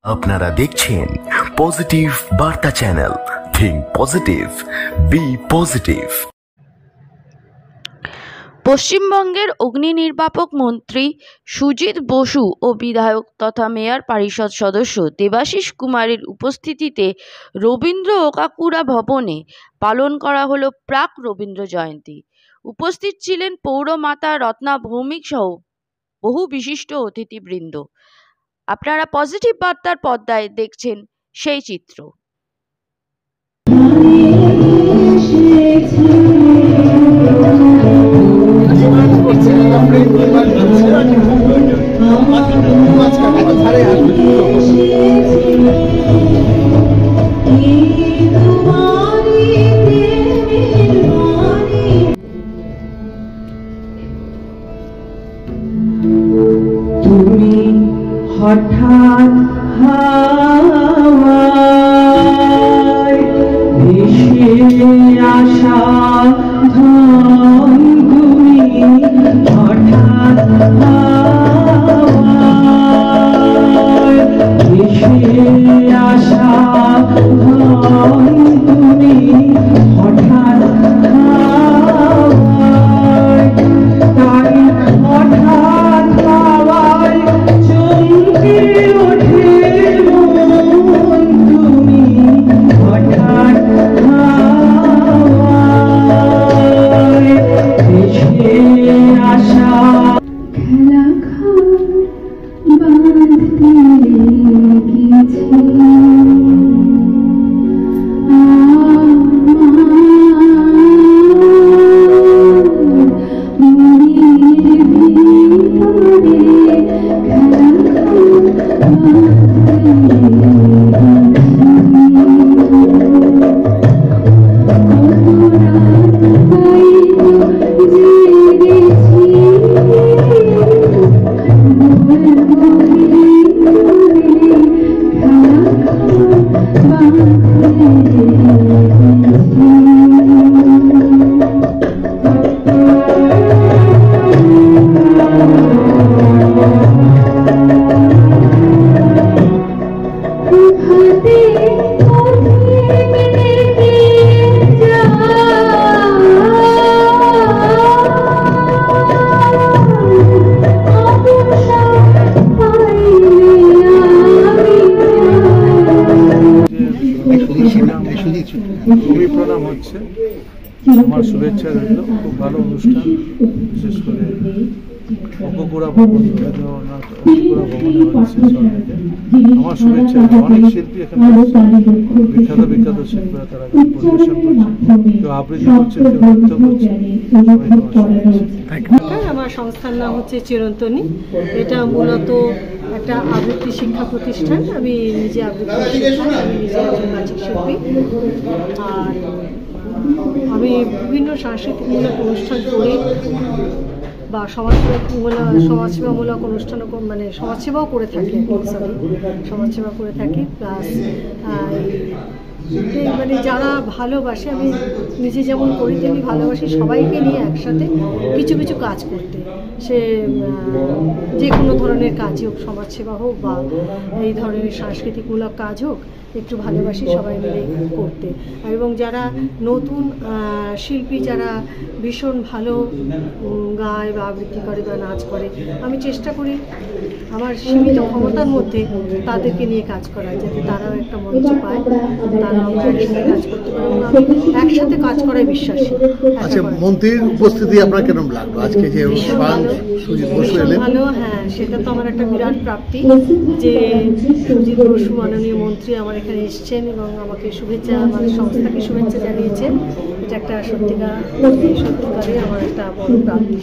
আপনারা দেখছেন পজিটিভ বার্তা channel. Think positive, be positive. পশ্চিমবঙ্গের অগ্নি নির্বাপক মন্ত্রী সুজিত বসু ও বিধায়ক তথা মেয়র পরিষদ সদস্য দেবাশিস কুমারের উপস্থিতিতে রবীন্দ্র ওকাকুরা ভবনে পালন করা হলো প্রাক রবীন্দ্র জয়ন্তী। উপস্থিত ছিলেন পৌরমাতা রত্না ভৌমিক সহ বহু বিশিষ্ট অতিথিবৃন্দ। আপনারা পজিটিভ বার্তার পর্দায় দেখছেন সেই চিত্র। তুমি হঠাৎ হাওয়ায় ভেসে আসা ধন, তুমি হঠাৎ হাওয়ায় ভেসে আসা ধন, তুমি হঠাৎ হাওয়ায়, তাই হঠাৎ হাওয়ায় চমকে ওঠে মন, তুমি হঠাৎ হাওয়ায় ভেসে আসা। খেলা ঘর বাঁধতে লেগেছে খুবই প্রণাম হচ্ছে, আমার শুভেচ্ছা রইল। খুব ভালো অনুষ্ঠান, বিশেষ করে ওকাকুরা ভবন, রবীন্দ্রনাথ ওকাকুরা ভবনে হচ্ছে সবাইকে আমার শুভেচ্ছা। অনেক শিল্পী এখানে বিখ্যাত বিখ্যাত শিল্পীরা তারা পরিবেশন করছে, কেউ আবৃত্তি করছে, কেউ নৃত্য করছে। আমার সংস্থার নাম হচ্ছে চিরন্তনী। এটা মূলত একটা আবৃত্তি শিক্ষা প্রতিষ্ঠান। আমি নিজে আবৃত্তি শেখাই, আমি নিজে একজন নাচক শিল্পী। আর আমি বিভিন্ন সাংস্কৃতিকমূলক অনুষ্ঠান করি বা সমাজসেবামূলক অনুষ্ঠান, মানে সমাজসেবাও করে থাকি, সমাজসেবা করে থাকি। প্লাস মানে যারা ভালোবাসে, আমি নিজে যেমন করি তেমনি ভালোবাসি সবাইকে নিয়ে একসাথে কিছু কিছু কাজ করতে। সে যে কোনো ধরনের কাজই হোক, সমাজসেবা হোক বা এই ধরনের সাংস্কৃতিকমূলক কাজ হোক, একটু ভালোবাসি সবাই মিলে করতে। এবং যারা নতুন শিল্পী, যারা ভীষণ ভালো গায় বা আবৃত্তি করে বা নাচ করে, আমি চেষ্টা করি আমার সীমিত ক্ষমতার মধ্যে তাদেরকে নিয়ে কাজ করা, যাতে তারাও একটা মঞ্চ পায়, তারাও একসাথে কাজ করতে পারে। এবং আমি একসাথে কাজ করায় বিশ্বাসী। আচ্ছা, মন্ত্রীর উপস্থিতি আপনার কেমন লাগলো আজকে যে সুজিত বসু এলেন? ভালো, হ্যাঁ, সেটা তো আমার একটা বিরাট প্রাপ্তি যে সুজিত বসু মাননীয় মন্ত্রী আমার এখানে এসছেন এবং আমাকে শুভেচ্ছা, আমাদের সংস্থাকে শুভেচ্ছা জানিয়েছেন। এটা একটা সত্যিকারে আমার একটা বড় প্রাপ্তি।